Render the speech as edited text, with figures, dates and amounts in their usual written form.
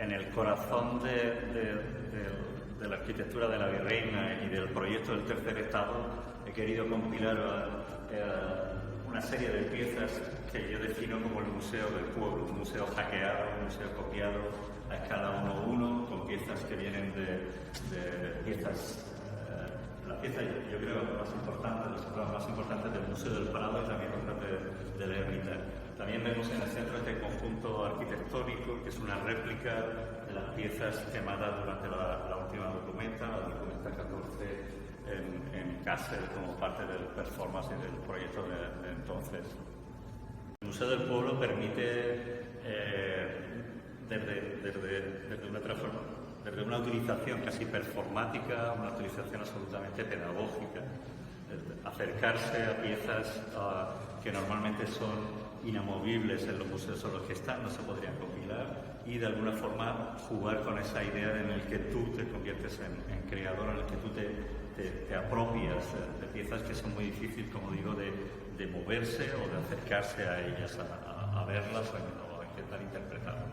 en el corazón de la arquitectura de la Virreina y del proyecto del Tercer Estado, he querido compilar una serie de piezas que yo defino como el Museo del Pueblo, un museo hackeado, un museo copiado a escala 1:1, con piezas que vienen de piezas. Las piezas, yo creo, más importantes, las obras más importantes del Museo del Prado y también otras de la Ermita. También vemos en el centro este conjunto arquitectónico, que es una réplica de las piezas quemadas durante la última documenta, la documenta 14, en Kassel, como parte del performance y del proyecto de entonces. El Museo del Pueblo permite, desde una utilización casi performática, una utilización absolutamente pedagógica, acercarse a piezas que normalmente son inamovibles en los museos en los que están, no se podrían compilar, y de alguna forma jugar con esa idea en el que tú te conviertes en creador, en el que tú te apropias de piezas que son muy difíciles, como digo, de moverse o de acercarse a ellas, a verlas o a intentar interpretarlas.